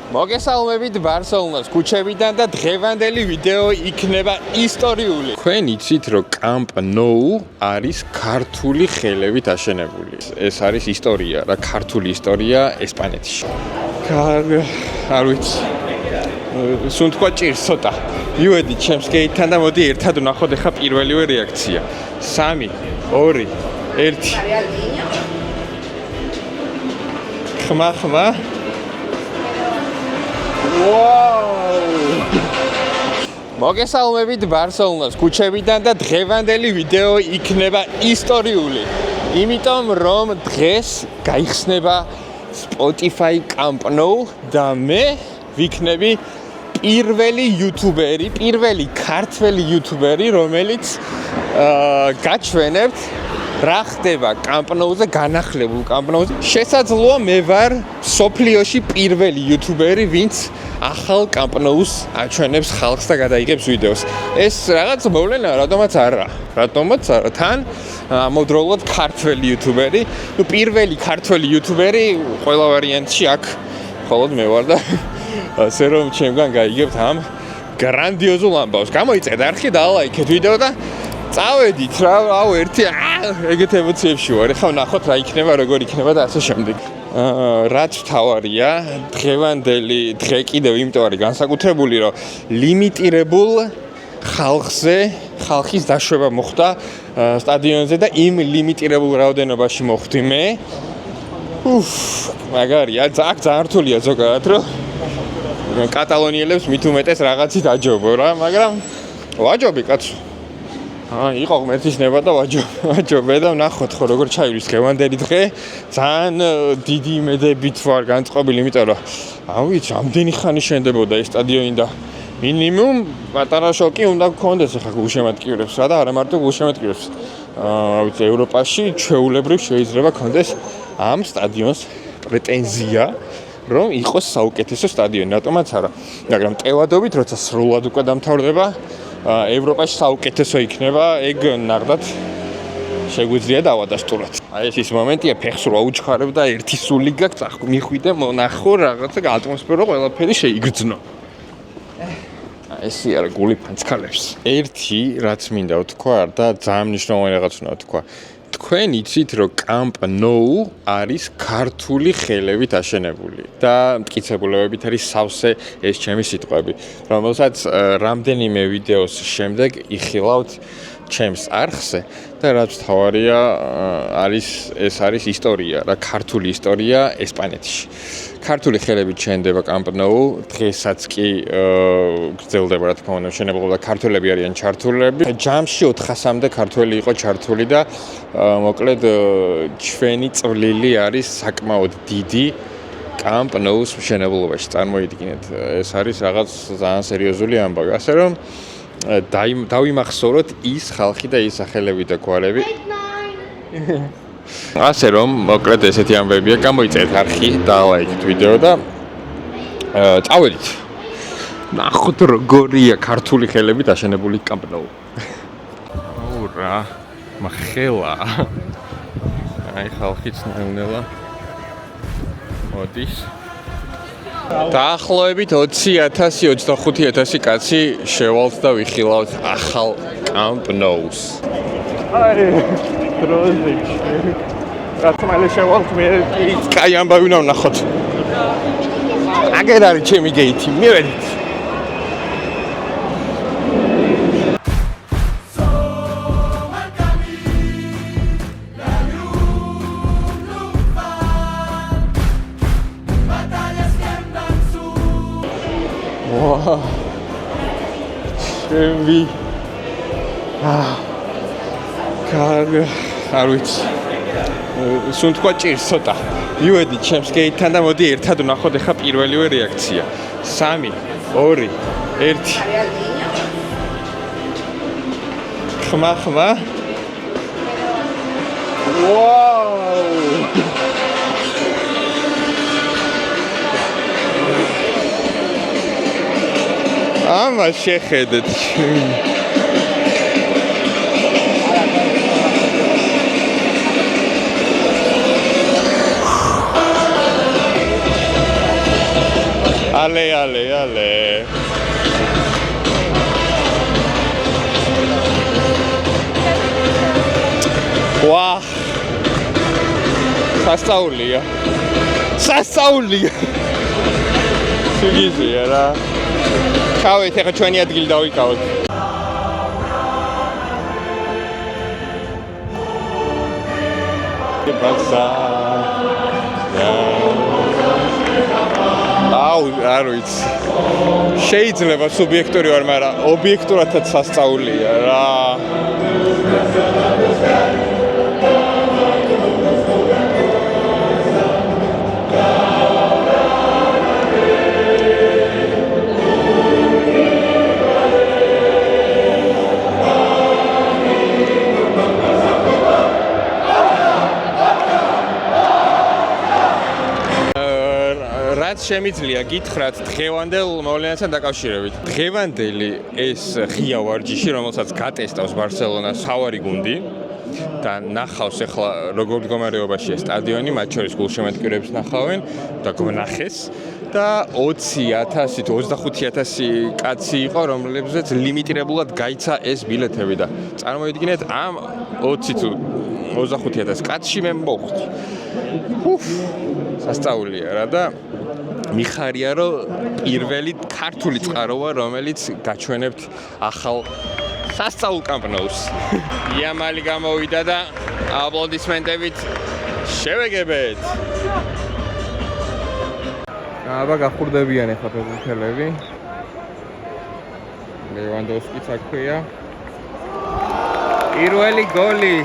მოგესალმებით ბარსელონას ქუჩებიდან და დღევანდელი ვიდეო იქნება ისტორიული. თქვენ იცით, რომ Camp Nou არის ქართული ხელებით აშენებული. ეს არის ისტორია, რა ქართული ისტორია ესპანეთში. არ ვიცი. სულ თქვა ჭირს ცოტა. მივედი ჩემს გეითთან და მოდი ერთად ვნახოთ ახლა პირველივე რეაქცია. 3, 2, 1. ხმა. მოგესალმებით ბარსელონას ქუჩებიდან და დღევანდელი ვიდეო იქნება ისტორიული. იმიტომ რომ დღეს გაიხსნება Spotify Camp Nou და მე ვიქნები პირველი იუთუბერი, პირველი ქართველი იუთუბერი, რომელიც გაჩვენებთ რა ხდება Camp Nou-ზე, განახლებულ Camp Nou-ზე. შესაძლოა მე ვარ სოფლიოში პირველი იუთუბერი, ვინც ახალ Camp Nou-ს აჩვენებს ხალხს და გადაიღებს ვიდეოს. ეს რაღაც მოვლენა რატომაც არა. თან ამავდროულად ქართველი იუთუბერი, პირველი ქართველი იუთუბერი ყველა ვარიანტში აქ მხოლოდ მე ვარ და ასე რომ ჩემგან გაიგებთ ამ გრანდიოზულ ამბავს. გამოიწერეთ არხი და ლაიქეთ ვიდეო და წავედით რა, ეგეთ ემოციებში ვარ. ეხლა ვნახოთ რა იქნება, როგორ იქნება და ასე შემდეგ. რაც თავარია, დღევანდელი დღე კიდევ იმიტომ არის განსაკუთრებული, რომ ლიმიტირებულ ხალხის დაშვება მოხდა სტადიონზე და იმ ლიმიტირებულ რაოდენობაში მოხდი მე. მაგარია, ძალიან რთულია ზოგადად, რომ კატალონიელებს მით უმეტეს რაღაცით აჯობო რა, მაგრამ ვაჯობი კაცო. იყო ღმერთის ნება და ვაჯობე და ვნახოთ ხო როგორ ჩაივლის დღევანდელი დღე. ძალიან დიდი იმედებით ვარ განწყობილი, იმიტომ რომ ვიცი, ამდენი ხანი შენდებოდა ეს სტადიონი და მინიმუმ პატარა შოკი უნდა გქონდეს ახლა გულშემატკივრებს რა და არა მარტო გულშემატკივრებს. ვიცი, ევროპაში ჩვეულებრივ შეიძლება გქონდეს ამ სტადიონს პრეტენზია, რომ იყოს საუკეთესო სტადიონი, რატომაც არა. მაგრამ ტევადობით, როცა სრულად უკვე დამთავრდება, ევროპაში საუკეთესო იქნება, ეგ ნახდათ შეგვიძლია დავადასტუროთ. ეს ის მომენტია, ფეხს რა უჩხარებ და ერთი სული გაქვს, მიხვიდე, მონახო, რაღაცა ატმოსფერო ყველაფერი შეიგრძნო. ესე არა გული ფანცქალებს. ერთი რაც მინდა ვთქვა და ძალიან მნიშვნელოვანი რაღაც უნდა ვთქვა. თქვენ იცით, რომ Camp Nou არის ქართული ხელებით აშენებული და მტკიცებულებებით არის სავსე ეს ჩემი სიტყვები, რომელსაც რამდენიმე ვიდეოს შემდეგ იხილავთ ჩემს არხზე და რაც თავარია ეს არის ისტორია, რა ქართული ისტორია ესპანეთში. ქართული ხელებით შენდება Camp Nou, დღესაც კი გრძელდება რა თქმა უნდა მშენებლობა და ქართველები არიან ჩართულები. ჯამში 400-მდე ქართველი იყო ჩართული და მოკლედ ჩვენი წვლილი არის საკმაოდ დიდი Camp Nou-ს მშენებლობაში. წარმოიდგინეთ, ეს არის რაღაც ძალიან სერიოზული ამბავი. ასე რომ დავიმახსოვროთ ის ხალხი და ის სახელები და გვარები. ასე რომ მოკლედ ესეთი ამბებია, გამოიწერეთ არხი და ლაიქეთ ვიდეო და წავედით. ნახოთ როგორია ქართული ხელებით აშენებული Camp Nou. რა, მახელა. ხალხიც ნელა. მოდის. დაახლოებით 20,000, 25,000 კაცი შევალთ და ვიხილავთ ახალ Camp Nou-ს. დროზიჩი. რაც მალე შევალთ მე კაი ამბავი უნდა ვნახოთ. აგერ არის ჩემი გეითი, მივედით. არ ვიცი. სულ თქვა ჭირს ცოტა. მივედი ჩემს გეითთან და მოდი ერთად ვნახოთ ახლა პირველივე რეაქცია. 3, 2, 1. ხმა. ამას შეხედეთ. Ale. Wow. Სასწაულია. სიგიზეა რა. ჩავეთ ახლა ჩვენი ადგილი დავიკავოთ. ბაცა. არ ვიცი. შეიძლება სუბიექტური ვარ, მაგრამ ობიექტურადაც სასწაულია რა. შემიძლია გითხრათ დღევანდელ მოვლენასთან დაკავშირებით. დღევანდელი ეს ღია ვარჯიში, რომელსაც გატესტავს ბარსელონას სავარი გუნდი და ნახავს ახლა როგორ მდგომარეობაშია სტადიონი, მათ შორის გულშემატკივრებს ნახავენ და გონახეს და 20,000 თუ 25,000 კაცი იყო, რომლებზეც ლიმიტირებულად გაიცა ეს ბილეთები და წარმოიდგინეთ ამ 20 თუ 25,000 კაცში მე მოვხდი. სასწაულია რა და მიხარია რომ პირველი ქართული წყაროა რომელიც გაჩვენებთ ახალ სასწაულ კამპ ნოუს. იამალი გამოვიდა და აპლოდისმენტებით შევეგებეთ. აბა გახურდებიან ახლა ფეხბურთელები. ლევანდოვსკიც აქვეა. პირველი გოლი.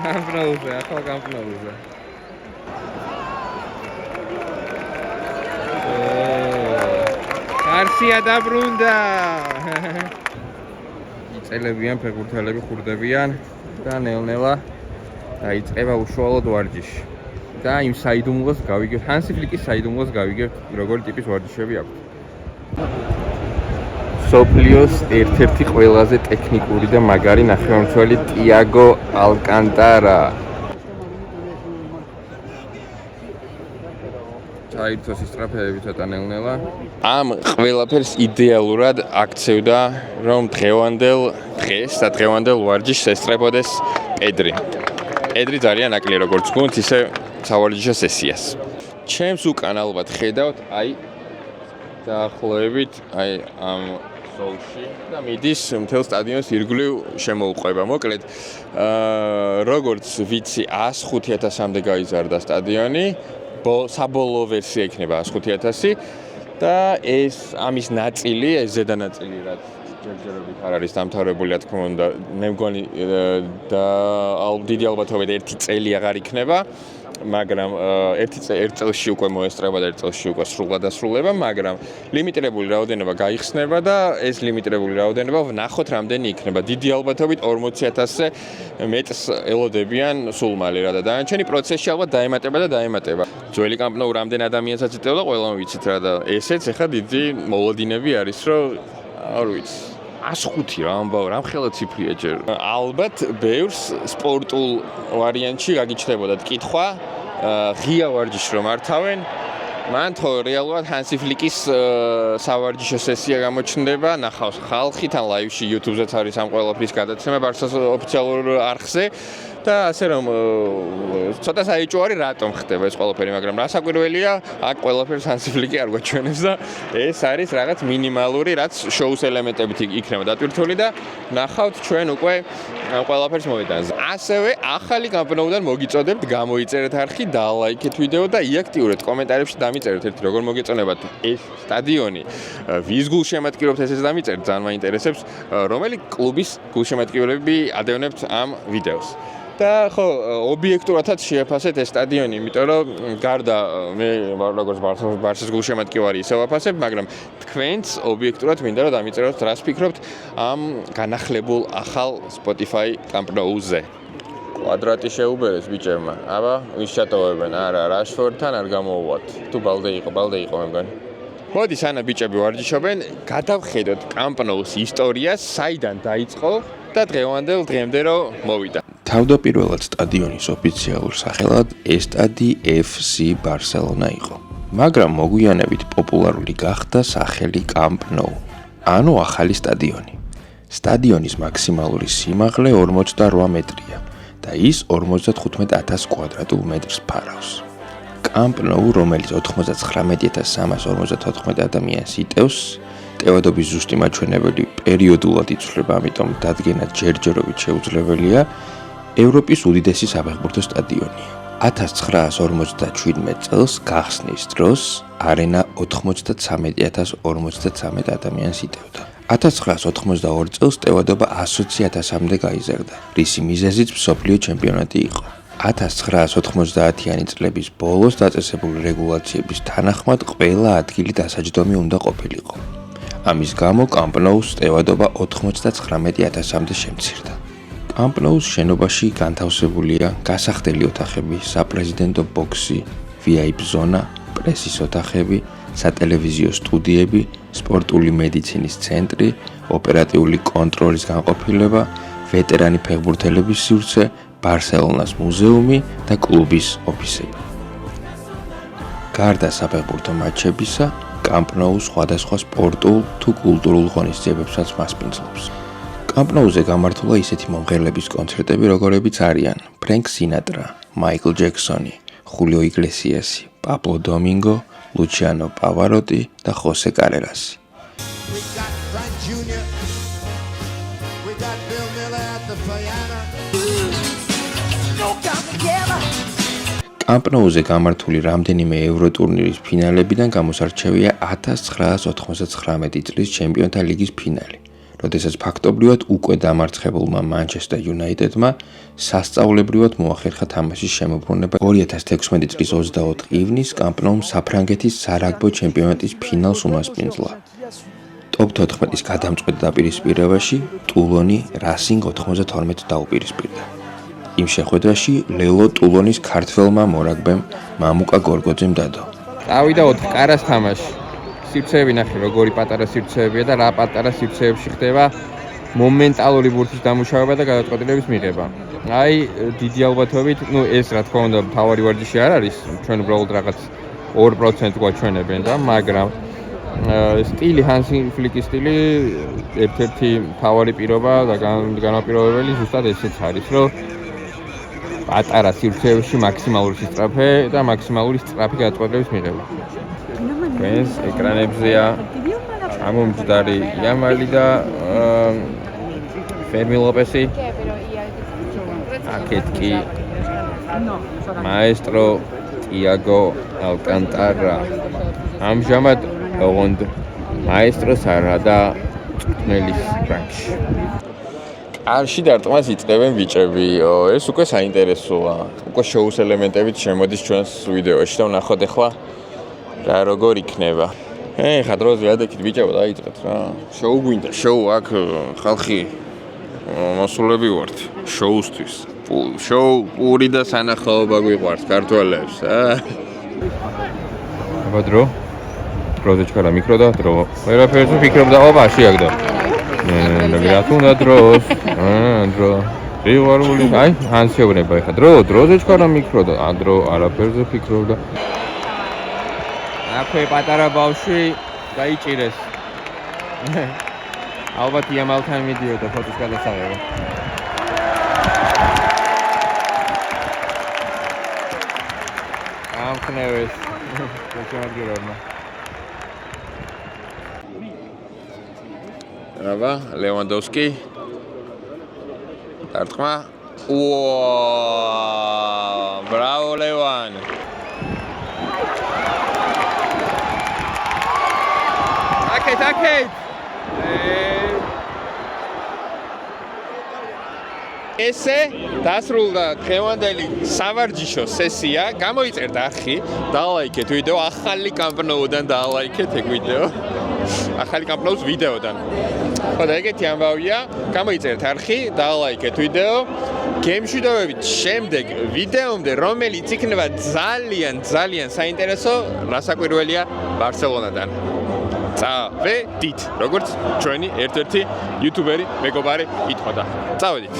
კამპ ნოუზე, ახლა კამპ ნოუზე. Garcia დაბრუნდა. იწელებიან ფეხბურთელები ხურდებიან და ნელ-ნელა დაიწყება უშუალოდ ვარჯიში. და იმ საიდუმლოს გავიგებთ, ჰანსი ფლიკის საიდუმლოს გავიგებთ, როგორი ტიპის ვარჯიშები აქვს. სოფლიოს ერთ-ერთი ყველაზე ტექნიკური და მაგარი ნახევარმცველი ტიაგო ალკანტარა. აიწოს ისტრაფეები ცოტა ნელ-ნელა. ამ ყველაფერს იდეალურად აქცევდა რომ დღევანდელ დღეს და დღევანდელ ვარჯიშს ესწრებოდეს პედრი. პედრი ძალიან აკლია როგორც გუნდს, ისე სავარჯიშო სესიას. ჩემს უკან ალბათ ხედავთ, დაახლოებით ამ ზოლში და მიდის მთელ სტადიონს ირგვლივ შემოუყვება. მოკლედ, როგორც ვიცი 105,000-მდე გაიზარდა სტადიონი. საბოლოო ვერსია იქნება 105,000 და ეს ამის ნაწილი, ეს ზედა ნაწილი რაც ჯერჯერობით არ არის დამთავრებული, რა თქმა უნდა, მე მგონი და დიდი ალბათობით 1 წელი აღარ იქნება, მაგრამ 1 წელში უკვე მოესწრება და 1 წელში უკვე სრულად დასრულება, მაგრამ ლიმიტირებული რაოდენობა გაიხსნება და ეს ლიმიტირებული რაოდენობა ვნახოთ რამდენი იქნება. დიდი ალბათობით 40,000-ზე მეტს ელოდებიან სულ მალე რა და დანარჩენი პროცესში ალბათ დაემატება. ძველი კამპ ნოუ რამდენ ადამიანსაც იწევდა, ყველამ ვიცით რა და ესეც ახლა დიდი მოლოდინები არის, რომ არ ვიცი 105 რა ამბავ, რამხელა ციფრია ჯერ. ალბათ ბევრს სპორტულ ვარიანტში გაგიჩნდებოდა კითხვა, ღია ვარჯიში რომ მართავენ, მან თო რეალურად ჰანსი ფლიკის სავარჯიშო სესია გამოჩნდება, ნახავს ხალხი, თან ლაივში YouTube-ზეც არის ამ ყველაფრის გადაცემა ბარსას ოფიციალურ არხზე. და ასე რომ ცოტა საეჭვო არის რატომ ხდება ეს ყველაფერი, მაგრამ რასაკვირველია, აქ ყველაფერს ჰანსი ფლიკი არ გვაჩვენებს და ეს არის რაღაც მინიმალური, რაც შოუს ელემენტებით იქნება დატვირთული და ნახავთ ჩვენ უკვე ყველაფერს მოედანზე. ასევე ახალი კამპ ნოუდან მოგიწოდებთ, გამოიწერეთ არხი, დალაიქეთ ვიდეო და იაქტიურეთ კომენტარებში დამიწერეთ ერთი როგორ მოგეწონებათ ეს სტადიონი. ვის გულშემატკივრობთ ესეც დამიწერეთ, ძალიან მაინტერესებს, რომელი კლუბის გულშემატკივრები ადევნებთ ამ ვიდეოს. და ხო, ობიექტურადაც შეაფასეთ ეს სტადიონი, იმიტომ რომ გარდა მე როგორც ბარსას გულშემატკივარი ისე ვაფასებ, მაგრამ თქვენც ობიექტურად მინდა რომ დამიწეროთ რას ფიქრობთ ამ განახლებულ ახალ Spotify კამპ ნოუზე. კვადრატი შეუბერეს ბიჭებმა. აბა, ვის ჩატოვებენ? არა, რაშფორდთან არ გამოუვათ. თუ ბალდე იყო მე მგონი. მოდი სანა ბიჭები ვარჯიშობენ, გადავხედოთ კამპ ნოუს ისტორიას, საიდან დაიწყო და დღევანდელ დღემდე რო მოვიდა. თავდაპირველად სტადიონის ოფიციალურ სახელად ესტადი FC ბარსელონა იყო. მაგრამ მოგვიანებით პოპულარული გახდა სახელი Camp Nou, ანუ ახალი სტადიონი. სტადიონის მაქსიმალური სიმაღლე 48 მეტრია და ის 55,000 კვადრატულ მეტრს ფარავს. Camp Nou, რომელიც 99,354 ადამიანს იტევს, ტევადობის ზუსტი მაჩვენებელი პერიოდულად იცვლება, ამიტომ დადგენა ჯერჯერობით შეუძლებელია, ევროპის უდიდესი საფეხბურთო სტადიონია. 1957 წელს გახსნის დროს არენა 93,053 ადამიანს იტევდა. 1982 წელს ტევადობა 120,000-მდე გაიზარდა, რისი მიზეზიც მსოფლიო ჩემპიონატი იყო. 1990-იანი წლების ბოლოს დაწესებული რეგულაციების თანახმად ყველა ადგილი დასაჯდომი უნდა ყოფილიყო. ამის გამო Camp Nou-ს ტევადობა 99,000-მდე შემცირდა. Camp Nou-ს შენობაში განთავსებულია გასახდელი ოთახები, საპრეზიდენტო ბოქსი, VIP ზონა, პრესის ოთახები, სატელევიზიო სტუდიები, სპორტული მედიცინის ცენტრი, ოპერატიული კონტროლის განყოფილება, ვეტერანი ფეხბურთელების სივრცე, ბარსელონას მუზეუმი და კლუბის ოფისები. გარდა საფეხბურთო მატჩებისა, Camp Nou სხვადასხვა სპორტულ თუ კულტურულ ღონისძიებებსაც მასპინძლობს. Camp Nou-ზე გამართულა ისეთი მომღერლების კონცერტები, როგორებიც არიან ფრენკ სინატრა, მაიკლ ჯექსონი, ხულიო იგლესიასი, პაბლო დომინგო, ლუჩიანო პავაროტი და ხოსე კარერასი. Camp Nou-ზე გამართული რამდენიმე ევროტურნირის ფინალებიდან გამოსარჩევია 1999 წლის ჩემპიონთა ლიგის ფინალი, როდესაც ფაქტობრივად უკვე დამარცხებულმა Manchester United-მა სასწაულებრივად მოახერხა თამაშის შემოbrunება 2016 წლის 24 ივნისს Camp Nou-მ საფრანგეთის სარაგბო ჩემპიონატის ფინალს უმასპინძლა. Top 14-ის გადამწყვეტ დაპირისპირებაში ტულონი Racing 92 დაუპირისპირდა. იმ შეხვედრაში ლელო ტულონის ქართველმა მორაგბემ მამუკა გორგოძემ დადო. წავიდა 4 კარას თამაში. სივრცეები ნახე, როგორი პატარა სივრცეებია და რა პატარა სივრცეებში ხდება მომენტალური ბურთის დამუშავება და გადაწყვეტილების მიღება. აი, დიდი ალბათობით, ეს რა თქმა უნდა, თავარი ვარჯიში არ არის, ჩვენ უბრალოდ რაღაც 2% გვაჩვენებენ და მაგრამ სტილი ჰანსი ფლიკის სტილი ერთ-ერთი თავარი პირობა და განაპირობებელი ზუსტად ესეც არის, რომ პატარა სივრცეებში მაქსიმალური სისწრაფე და მაქსიმალური სწრაფი გადაწყვეტილების მიღება. Twins ეკრანებზეა ამომჯდარი იამალი და ფერმი ლოპესი. აქეთ კი მაესტრო ტიაგო ალკანტარა. ამჟამად ოღონდ მაესტროს არა და წვრთნელის რანგში. არში დარტყმას იწყებენ ბიჭები. ეს უკვე საინტერესოა. უკვე შოუს ელემენტებით შემოდის ჩვენს ვიდეოში და ვნახოთ ახლა რა როგორ იქნება. ხა დროზე ადექით ბიჭებო დაიწყეთ რა. შოუ გვინდა, შოუ აქ ხალხი მოსულები ვართ შოუსთვის. შოუ პური და სანახაობა გვიყვარს ქართველებს, აბა დროზე ჩქარა მიკრო და დრო. ვერაფერზე ფიქრობდა, ოპა შეაგდო. რა თუნდა დროს. დრო. რიوارული, აი, ანსეუნება ხა დროზე ჩქარა მიკრო და დრო არაფერზე ფიქრობდა. აქვე პატარა ბავშვი დაიჭირეს. ალბათ იამალთან მიდიოდა ფოტოს გადასაღება. ამხნევეს. მოგვიარგებმა. აბა, ლევანდოვსკი. დარტყმა. ბრავო ლევან. აკეთ. ესე დასრულდა დღევანდელი სავარჯიშო სესია. გამოიწერდა არხი, დალაიქეთ ვიდეო, ახალი Camp Nou-დან დალაიქეთ ეგ ვიდეო. ახალი Camp Nou-ს ვიდეოდან. ხო და ეგეთი ამბავია, გამოიწერეთ არხი, დალაიქეთ ვიდეო. გემშვიდობებით შემდეგ ვიდეომდე, რომელიც იქნება ძალიან საინტერესო, რასაკვირველია ბარსელონადან. წავედით, როგორც ჩვენი ერთ-ერთი იუთუბერი მეგობარი ითხოვდა. წავედით.